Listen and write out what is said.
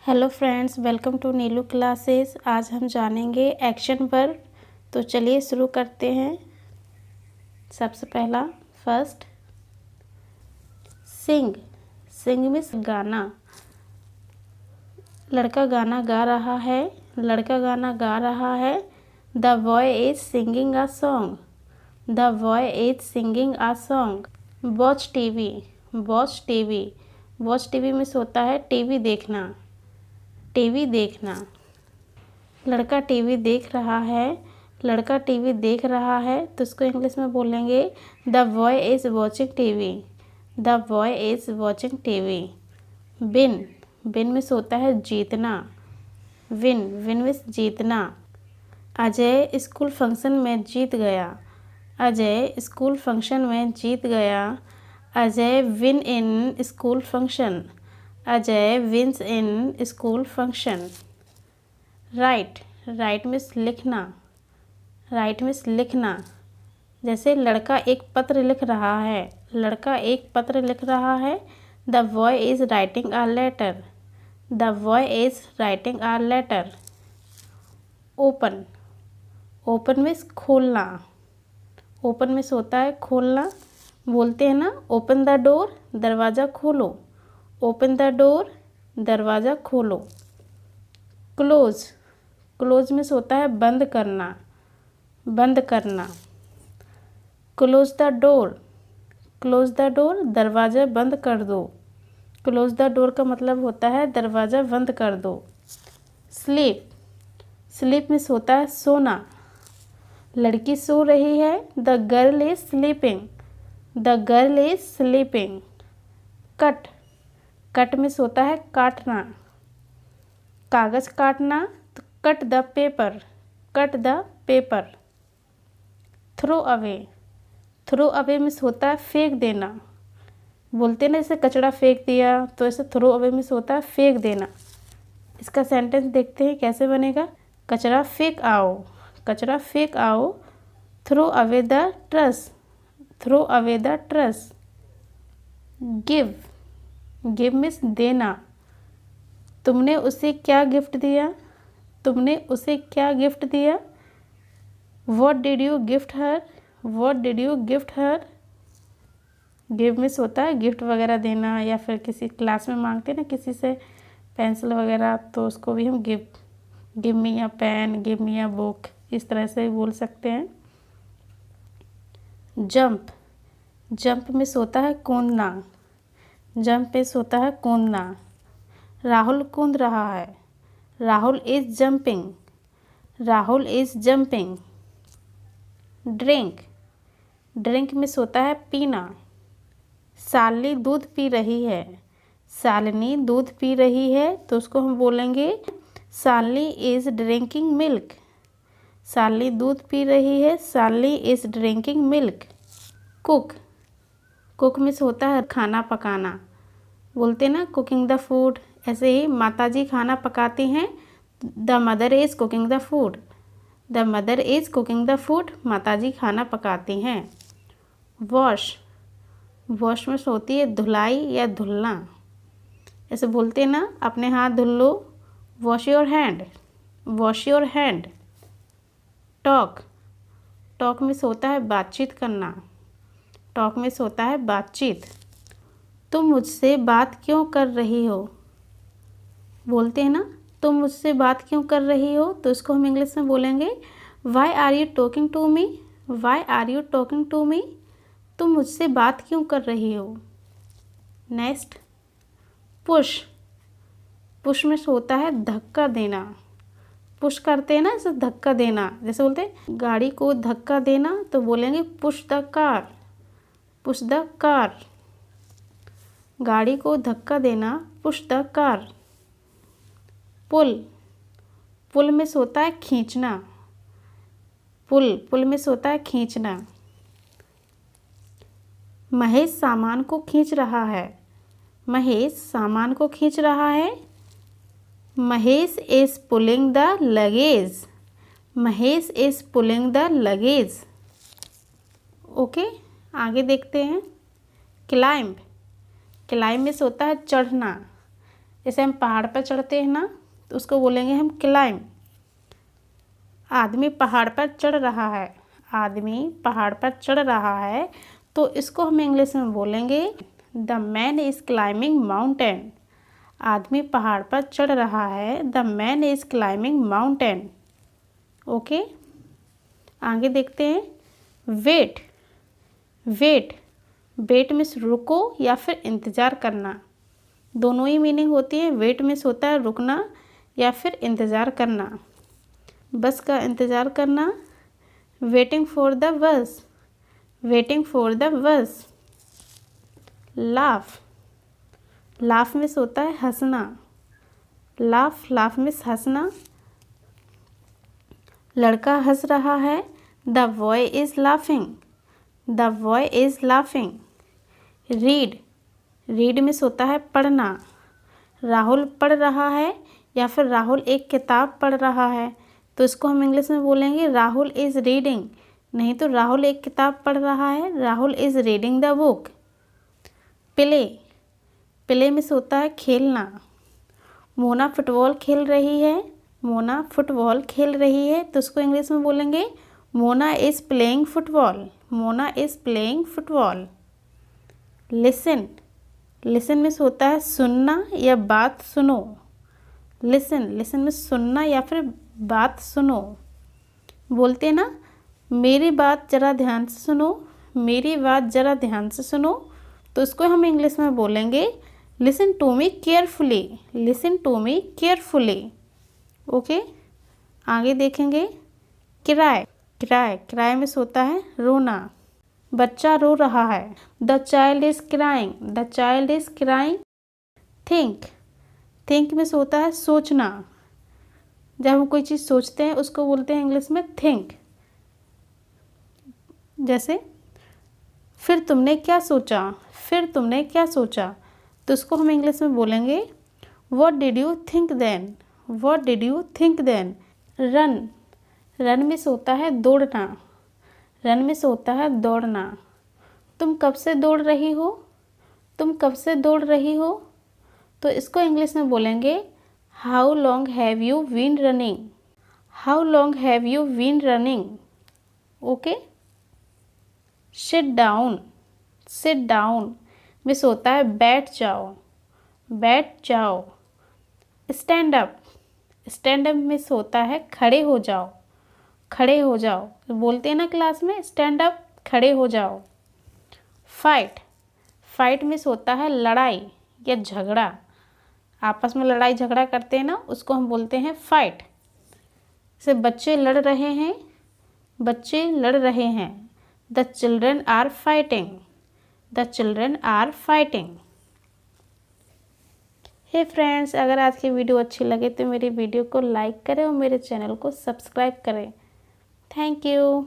Hello friends, welcome to Neelu classes. आज हम जानेंगे एक्शन वर्ब। तो चलिए शुरू करते हैं। सबसे पहला फर्स्ट सिंग। सिंग मीन्स गाना। लड़का गाना गा रहा है। लड़का गाना गा रहा है। The boy is singing a song. The boy is singing a song. Watch TV. Watch TV. Watch TV means होता है टीवी देखना। टीवी देखना। लड़का टीवी देख रहा है। लड़का टीवी देख रहा है तो उसको इंग्लिश में बोलेंगे the boy is watching TV. The boy is watching TV. Win. Win means होता है जीतना। विन। विन मीन्स जीतना। अजय स्कूल फंक्शन में जीत गया। अजय स्कूल फंक्शन में जीत गया। Ajay win in school function. Ajay wins in school function. Right. Right means लिखना। Right means लिखना। जैसे लड़का एक पत्र लिख रहा है। लड़का एक पत्र लिख रहा है। The boy is writing a letter. The boy is writing a letter. Open. Open means खोलना। ओपन मीन्स होता है खोलना। बोलते हैं ना ओपन द डोर, दरवाज़ा खोलो। ओपन द डोर, दरवाज़ा खोलो। क्लोज। क्लोज मीन्स होता है बंद करना। बंद करना। Close the door. Close the door, दरवाज़ा बंद कर दो। क्लोज द डोर का मतलब होता है दरवाज़ा बंद कर दो। स्लीप। स्लीप मीन्स होता है सोना। लड़की सो रही है। The girl is sleeping. The girl is sleeping. Cut. Cut means होता है काटना। कागज़ काटना तो cut the paper. Cut the paper. Throw away. Throw away means होता है फेंक देना। बोलते ना जैसे कचरा फेंक दिया, तो ऐसे थ्रो अवे मीन्स होता है फेंक देना। इसका सेंटेंस देखते हैं कैसे बनेगा। कचरा फेंक आओ। कचरा फेंक आओ। Throw away the trash. Throw away the trash. Give. Give means देना। तुमने उसे क्या गिफ्ट दिया। तुमने उसे क्या गिफ्ट दिया। What did you gift her. What did you gift her. Give means होता है गिफ्ट वगैरह देना, या फिर किसी क्लास में मांगते ना किसी से पेंसिल वगैरह, तो उसको भी हम give me a pen, give me a book, इस तरह से बोल सकते हैं। जंप। जंप मीन्स होता है कूदना। जंप मीन्स होता है कूदना। राहुल कूद रहा है। Rahul is jumping. Rahul is jumping. Drink. Drink means होता है पीना। शालिनी दूध पी रही है। शालिनी दूध पी रही है तो उसको हम बोलेंगे Shalini is drinking milk. Shalini दूध पी रही है। Shalini is drinking milk. Cook. Cook means होता है खाना पकाना। बोलते ना कुकिंग द फूड, ऐसे ही माताजी खाना पकाती हैं। The mother is cooking the food. The mother is cooking the food, माताजी खाना पकाती हैं। वॉश। वॉश मीन्स होती है धुलाई या धुलना। ऐसे बोलते ना अपने हाथ धुल लो। Wash your hand. Wash your hand. Talk. Talk means होता है बातचीत करना। टॉक मीन्स होता है बातचीत। तुम मुझसे बात क्यों कर रही हो। बोलते हैं ना तुम मुझसे बात क्यों कर रही हो, तो इसको हम इंग्लिश में बोलेंगे why are you talking to me. Why are you talking to me. तुम मुझसे बात क्यों कर रही हो। Next push. पुश मीन्स होता है धक्का देना। पुश करते हैं ना, जैसे धक्का देना, जैसे बोलते हैं गाड़ी को धक्का देना तो बोलेंगे push the car. Push the car. गाड़ी को धक्का देना, push the car. Pull. Pull means होता है खींचना। पुल मीन्स होता है खींचना। महेश सामान को खींच रहा है। महेश सामान को खींच रहा है। Mahesh is pulling the luggage. Mahesh is pulling the luggage. Okay, आगे देखते हैं। क्लाइंब। क्लाइंब मीन्स होता है चढ़ना। जैसे हम पहाड़ पर चढ़ते हैं ना, तो उसको बोलेंगे हम क्लाइम। आदमी पहाड़ पर चढ़ रहा है, आदमी पहाड़ पर चढ़ रहा है, तो इसको हम इंग्लिश में बोलेंगे the man is climbing mountain. आदमी पहाड़ पर चढ़ रहा है, the man is climbing mountain. Okay, आगे देखते हैं। वेट, वेट, वेट मीन्स रुको या फिर इंतज़ार करना। दोनों ही मीनिंग होती है। वेट मीन्स होता है रुकना या फिर इंतज़ार करना, बस का इंतज़ार करना। Waiting for the bus, waiting for the bus. Laugh, laugh means होता है हंसना। लाफ, लाफ मीन्स हंसना। लड़का हंस रहा है, the boy is laughing, the boy is laughing. Read, read means होता है पढ़ना। राहुल पढ़ रहा है या फिर राहुल एक किताब पढ़ रहा है, तो इसको हम इंग्लिश में बोलेंगे राहुल इज़ रीडिंग। नहीं तो राहुल एक किताब पढ़ रहा है, Rahul is reading the book. Play, play means होता है खेलना। मोना फुटबॉल खेल रही है, मोना फुटबॉल खेल रही है, तो उसको इंग्लिश में बोलेंगे Mona is playing football, Mona is playing football. Listen, listen means होता है सुनना या बात सुनो। लिसन, लिसन मीन्स सुनना या फिर बात सुनो। बोलते ना, मेरी बात ज़रा ध्यान से सुनो, मेरी बात ज़रा ध्यान से सुनो, तो इसको हम इंग्लिश में बोलेंगे listen to me carefully, listen to me carefully. Okay, आगे देखेंगे। क्राई, क्राई, क्राई मीन्स होता है रोना। बच्चा रो रहा है, the child is crying, the child is crying. Think, think means होता है सोचना। जब हम कोई चीज़ सोचते हैं उसको बोलते हैं इंग्लिश में थिंक। जैसे फिर तुमने क्या सोचा, फिर तुमने क्या सोचा, तो उसको हम इंग्लिश में बोलेंगे what did you think then, what did you think then. Run, run means होता है दौड़ना, रन मीन्स होता है दौड़ना। तुम कब से दौड़ रही हो, तुम कब से दौड़ रही हो, तो इसको इंग्लिश में बोलेंगे how long have you been running, how long have you been running. Okay, sit down, sit down means होता है बैठ जाओ, बैठ जाओ। Stand up, stand up means होता है खड़े हो जाओ, खड़े हो जाओ। तो बोलते हैं ना क्लास में स्टैंड अप, खड़े हो जाओ। फाइट, फाइट मीन्स होता है लड़ाई या झगड़ा। आपस में लड़ाई झगड़ा करते हैं ना, उसको हम बोलते हैं फाइट। जैसे बच्चे लड़ रहे हैं, बच्चे लड़ रहे हैं, the children are fighting, the children are fighting. Hey friends, अगर आज की वीडियो अच्छी लगे तो मेरी वीडियो को लाइक करें और मेरे चैनल को सब्सक्राइब करें। Thank you.